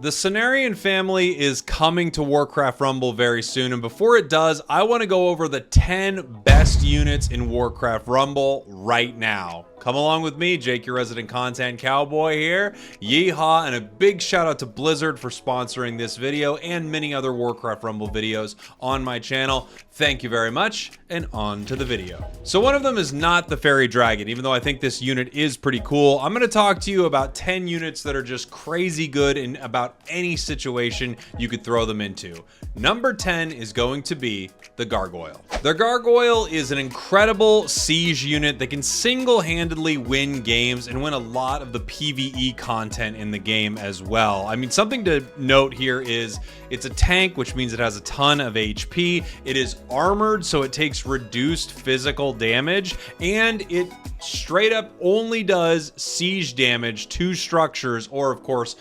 The Cenarian family is coming to Warcraft Rumble very soon, and before it does, I want to go over the 10 best units in Warcraft Rumble right now. Come along with me, Jake, your resident content cowboy here. Yeehaw, and a big shout out to Blizzard for sponsoring this video and many other Warcraft Rumble videos on my channel. Thank you very much, and on to the video. So one of them is not the Fairy Dragon, even though I think this unit is pretty cool. I'm going to talk to you about 10 units that are just crazy good in about any situation you could throw them into. Number 10 is going to be the Gargoyle. The Gargoyle is an incredible siege unit that can single-handedly win games and win a lot of the PvE content in the game as well. I mean, something to note here is it's a tank, which means it has a ton of HP. It is armored, so it takes reduced physical damage, and it straight up only does siege damage to structures or, of course,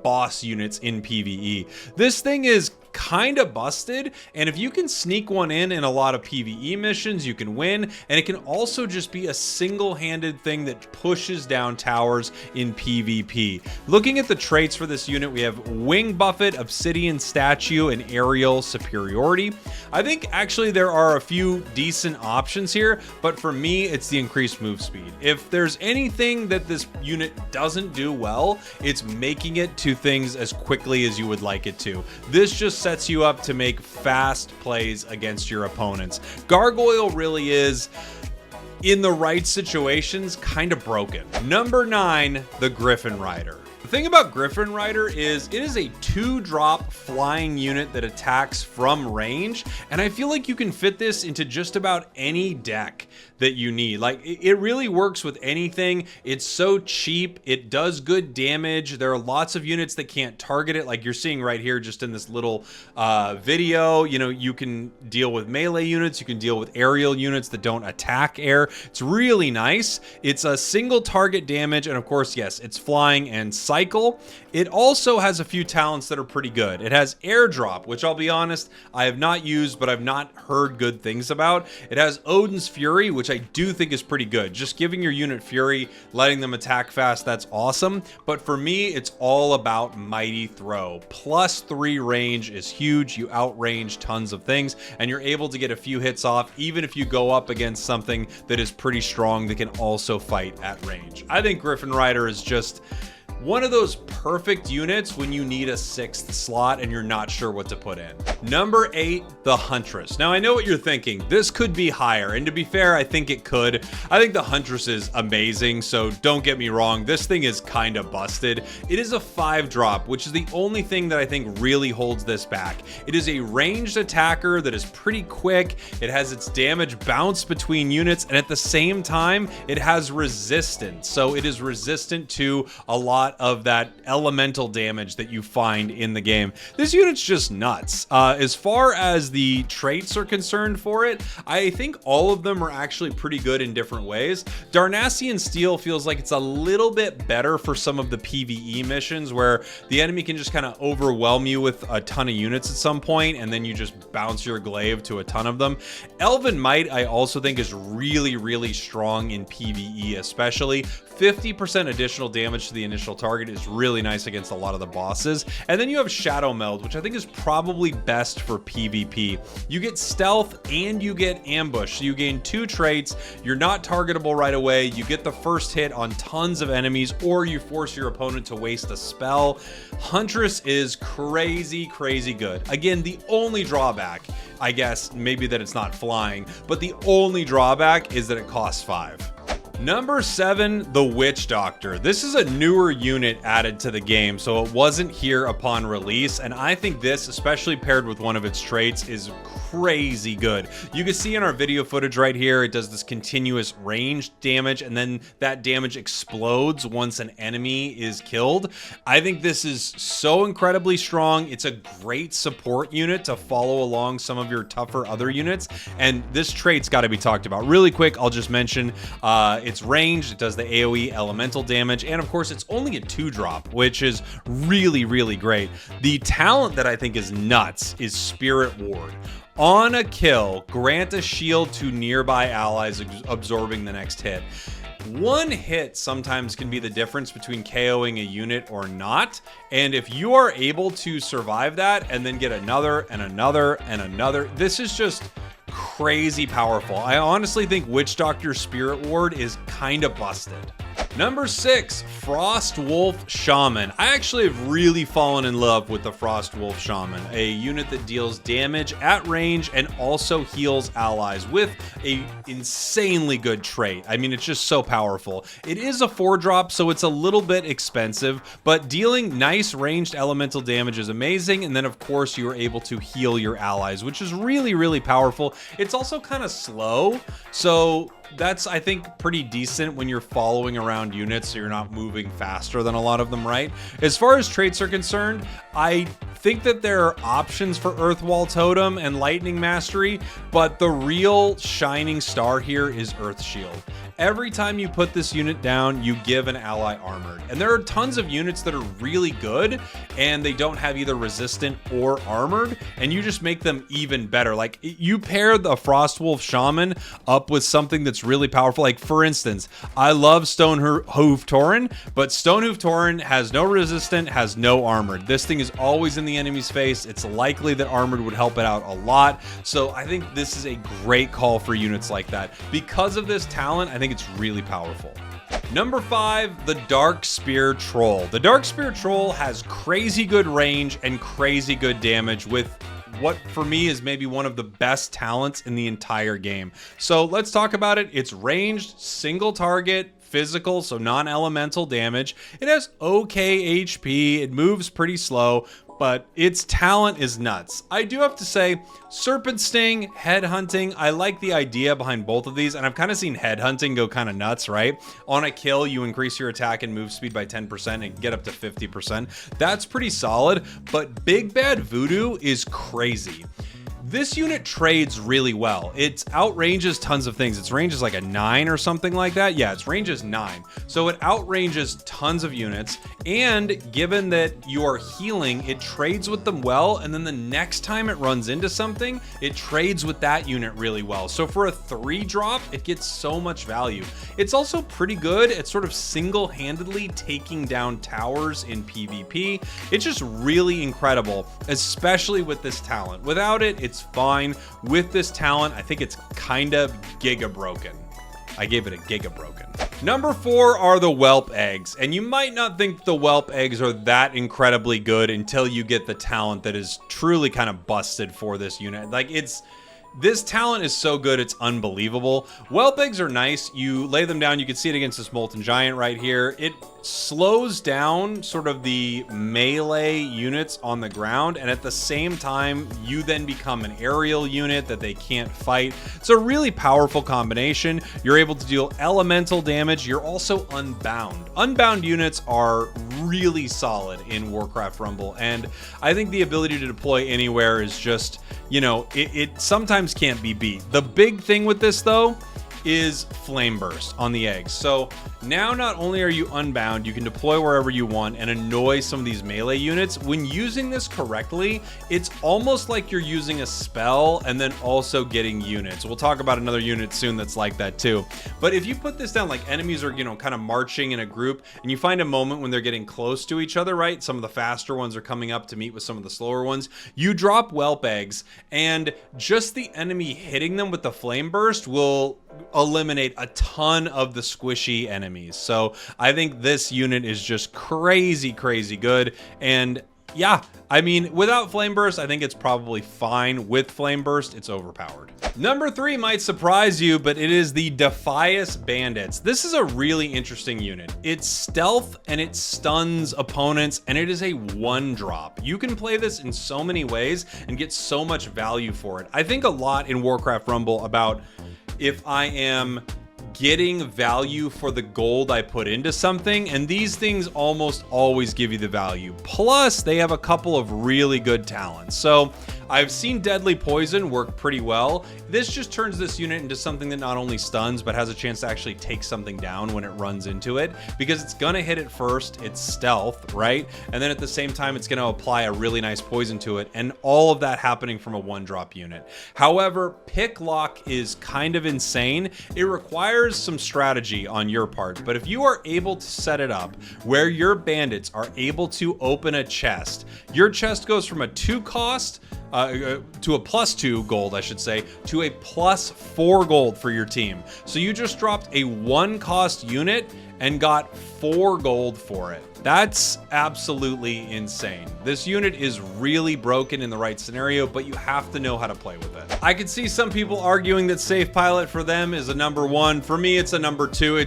boss units in PvE. This thing is kind of busted, and if you can sneak one in a lot of PvE missions, you can win, and it can also just be a single-handed thing that pushes down towers in PvP. Looking at the traits for this unit, we have Wing Buffet, Obsidian Statue, and Aerial Superiority. I think actually there are a few decent options here, but for me, it's the increased move speed. If there's anything that this unit doesn't do well, it's making it to things as quickly as you would like it to. This just sets you up to make fast plays against your opponents. Gargoyle really is, in the right situations, kind of broken. Number 9, the Griffin Rider. The thing about Griffin Rider is it is a 2-drop flying unit that attacks from range, and I feel like you can fit this into just about any deck that you need. Like, it really works with anything. It's so cheap. It does good damage. There are lots of units that can't target it, like you're seeing right here just in this little video. You can deal with melee units. You can deal with aerial units that don't attack air. It's really nice. It's a single target damage, and of course, yes, it's flying and cycle. It also has a few talents that are pretty good. It has airdrop, which I'll be honest, I have not used, but I've not heard good things about. It has Odin's Fury, which I do think is pretty good. Just giving your unit Fury, letting them attack fast, that's awesome. But for me, it's all about Mighty Throw. +3 range is huge. You outrange tons of things, and you're able to get a few hits off, even if you go up against something that is pretty strong that can also fight at range. I think Griffin Rider is just one of those perfect units when you need a 6th slot and you're not sure what to put in. Number 8, the Huntress. Now, I know what you're thinking. This could be higher, and to be fair, I think it could. I think the Huntress is amazing, so don't get me wrong. This thing is kind of busted. It is a 5-drop, which is the only thing that I think really holds this back. It is a ranged attacker that is pretty quick. It has its damage bounce between units, and at the same time, it has resistance. So it is resistant to a lot of that elemental damage that you find in the game. This unit's just nuts. As far as the traits are concerned for it, I think all of them are actually pretty good in different ways. Darnassian Steel feels like it's a little bit better for some of the PvE missions where the enemy can just kind of overwhelm you with a ton of units at some point, and then you just bounce your glaive to a ton of them. Elven Might, I also think, is really, really strong in PvE, especially. 50% additional damage to the initial target is really nice against a lot of the bosses. And then you have Shadow Meld, which I think is probably best for PvP. You get stealth and you get ambush, so you gain 2 traits. You're not targetable right away. You get the first hit on tons of enemies, or you force your opponent to waste a spell. Huntress is crazy, crazy good. Again, the only drawback, I guess, maybe that it's not flying, but the only drawback is that it costs 5. Number 7, the Witch Doctor. This is a newer unit added to the game, so it wasn't here upon release, and I think this, especially paired with one of its traits, is crazy good. You can see in our video footage right here, it does this continuous range damage, and then that damage explodes once an enemy is killed. I think this is so incredibly strong. It's a great support unit to follow along some of your tougher other units, and this trait's got to be talked about. Really quick, I'll just mention it's ranged, it does the AoE elemental damage, and of course it's only a 2-drop, which is really, really great. The talent that I think is nuts is Spirit Ward. On a kill, grant a shield to nearby allies absorbing the next hit. One hit sometimes can be the difference between KOing a unit or not, and if you are able to survive that and then get another and another and another, this is just crazy powerful. I honestly think Witch Doctor Spirit Ward is kind of busted. Number 6, Frost Wolf Shaman. I actually have really fallen in love with the Frost Wolf Shaman, a unit that deals damage at range and also heals allies with a insanely good trait. I mean, it's just so powerful. It is a 4-drop, so it's a little bit expensive, but dealing nice ranged elemental damage is amazing, and then of course you are able to heal your allies, which is really, really powerful. It's also kind of slow, so that's, I think, pretty decent when you're following around units, so you're not moving faster than a lot of them, right? As far as traits are concerned, I think that there are options for Earthwall Totem and Lightning Mastery, but the real shining star here is Earth Shield. Every time you put this unit down, you give an ally armored. And there are tons of units that are really good and they don't have either resistant or armored, and you just make them even better. Like, you pair the Frostwolf Shaman up with something that's really powerful. Like, for instance, I love Stonehoof Tauren, but Stonehoof Tauren has no resistant, has no armored. This thing is always in the enemy's face. It's likely that armored would help it out a lot. So I think this is a great call for units like that. Because of this talent, I think it's really powerful. Number 5, the Dark Spear Troll. The Dark Spear Troll has crazy good range and crazy good damage with what for me is maybe one of the best talents in the entire game. So let's talk about it. It's ranged, single target, physical, so non-elemental damage. It has okay HP, it moves pretty slow, but its talent is nuts. I do have to say, Serpent Sting, Headhunting, I like the idea behind both of these, and I've kind of seen Headhunting go kind of nuts, right? On a kill, you increase your attack and move speed by 10% and get up to 50%. That's pretty solid, but Big Bad Voodoo is crazy. This unit trades really well. It outranges tons of things. Its range is like a 9 or something like that. Yeah, its range is 9. So it outranges tons of units. And given that you are healing, it trades with them well. And then the next time it runs into something, it trades with that unit really well. So for a 3-drop, it gets so much value. It's also pretty good at sort of single-handedly taking down towers in PvP. It's just really incredible, especially with this talent. Without it, it's fine. With this talent, I think it's kind of giga broken. I gave it a giga broken. Number 4 are the Whelp Eggs, and you might not think the Whelp Eggs are that incredibly good until you get the talent that is truly kind of busted for this unit. Like, this talent is so good, it's unbelievable. Whelp Eggs are nice. You lay them down, you can see it against this Molten Giant right here. It slows down sort of the melee units on the ground, and at the same time, you then become an aerial unit that they can't fight. It's a really powerful combination. You're able to deal elemental damage. You're also unbound. Unbound units are really solid in Warcraft Rumble, and I think the ability to deploy anywhere is just, you know, it sometimes can't be beat. The big thing with this, though, is Flame Burst on the eggs. So now not only are you unbound, you can deploy wherever you want and annoy some of these melee units. When using this correctly, it's almost like you're using a spell and then also getting units. We'll talk about another unit soon that's like that too. But if you put this down, like enemies are, you know, kind of marching in a group, and you find a moment when they're getting close to each other, right? Some of the faster ones are coming up to meet with some of the slower ones. You drop Whelp Eggs, and just the enemy hitting them with the Flame Burst will eliminate a ton of the squishy enemies. So I think this unit is just crazy good. And yeah, I mean, without Flame Burst, I think it's probably fine. With Flame Burst, it's overpowered. Number 3 might surprise you, but it is the Defias Bandits. This is a really interesting unit. It's stealth and it stuns opponents, and it is a 1-drop. You can play this in so many ways and get so much value for it. I think a lot in Warcraft Rumble about if I am getting value for the gold I put into something, and these things almost always give you the value. Plus, they have a couple of really good talents. So I've seen Deadly Poison work pretty well. This just turns this unit into something that not only stuns, but has a chance to actually take something down when it runs into it, because it's gonna hit it first, it's stealth, right? And then at the same time, it's gonna apply a really nice poison to it, and all of that happening from a 1-drop unit. However, pick lock is kind of insane. It requires some strategy on your part, but if you are able to set it up where your bandits are able to open a chest, your chest goes from a 2 cost to a +2 gold, I should say, to a +4 gold for your team. So you just dropped a 1 cost unit and got 4 gold for it. That's absolutely insane. This unit is really broken in the right scenario, but you have to know how to play with it. I can see some people arguing that Safe Pilot for them is a number 1. For me, it's a number 2.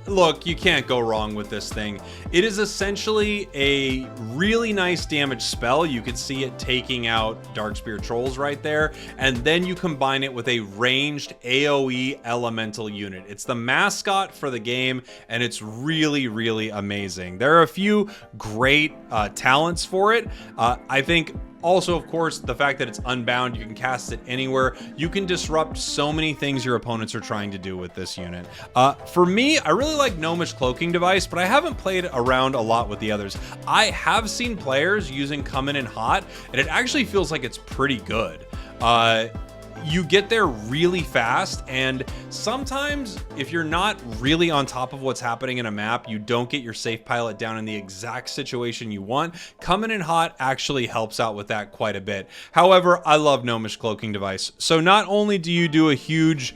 Look, you can't go wrong with this thing. It is essentially a really nice damage spell. You can see it taking out Darkspear Trolls right there, and then you combine it with a ranged AoE elemental unit. It's the mascot for the game, and it's really, really amazing. There are a few great talents for it. I think also, of course, the fact that it's unbound, you can cast it anywhere. You can disrupt so many things your opponents are trying to do with this unit. For me, I really like Gnomish Cloaking Device, but I haven't played around a lot with the others. I have seen players using Come In Hot, and it actually feels like it's pretty good. You get there really fast, and sometimes if you're not really on top of what's happening in a map, you don't get your Safe Pilot down in the exact situation you want. Coming in Hot actually helps out with that quite a bit. However, I love Gnomish Cloaking Device. So not only do you do a huge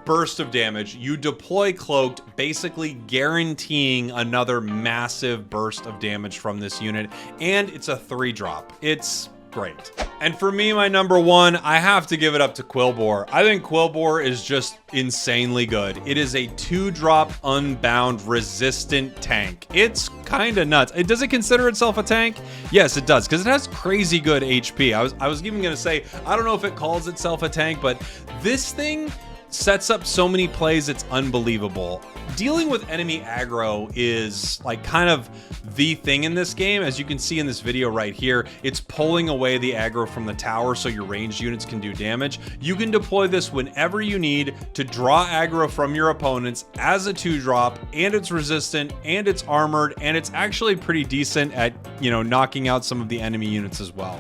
burst of damage, you deploy Cloaked, basically guaranteeing another massive burst of damage from this unit, and it's a 3-drop. It's great. And for me, my number 1, I have to give it up to Quillbore. I think Quillbore is just insanely good. It is a 2-drop unbound resistant tank. It's kind of nuts. Does it consider itself a tank? Yes, it does, because it has crazy good HP. I was even gonna say, I don't know if it calls itself a tank, but this thing sets up so many plays, it's unbelievable. Dealing with enemy aggro is like kind of the thing in this game. As you can see in this video right here, it's pulling away the aggro from the tower so your ranged units can do damage. You can deploy this whenever you need to draw aggro from your opponents as a 2-drop, and it's resistant, and it's armored, and it's actually pretty decent at, you know, knocking out some of the enemy units as well.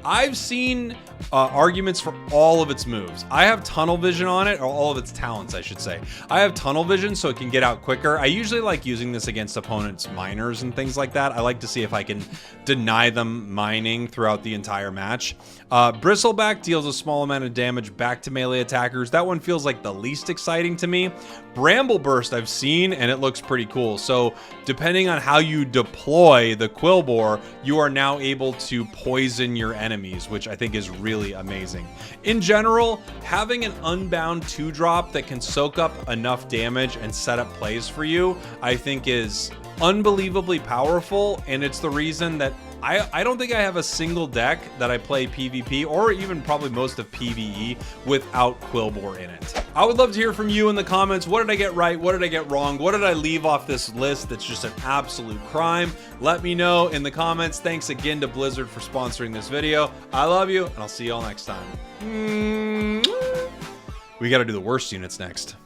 I've seen arguments for all of its moves. I have tunnel vision on it, or all of its talents, I should say. I have tunnel vision so it can get out quicker. I usually like using this against opponents' miners and things like that. I like to see if I can deny them mining throughout the entire match. Bristleback deals a small amount of damage back to melee attackers. That one feels like the least exciting to me. Bramble Burst I've seen, and it looks pretty cool. So depending on how you deploy the Quillbore, you are now able to poison your enemies, which I think is really amazing. In general, having an unbound 2-drop that can soak up enough damage and set up plays for you, I think is unbelievably powerful, and it's the reason that I don't think I have a single deck that I play PvP, or even probably most of PvE, without Quillbore in it. I would love to hear from you in the comments. What did I get right? What did I get wrong? What did I leave off this list that's just an absolute crime? Let me know in the comments. Thanks again to Blizzard for sponsoring this video. I love you, and I'll see you all next time. We got to do the worst units next.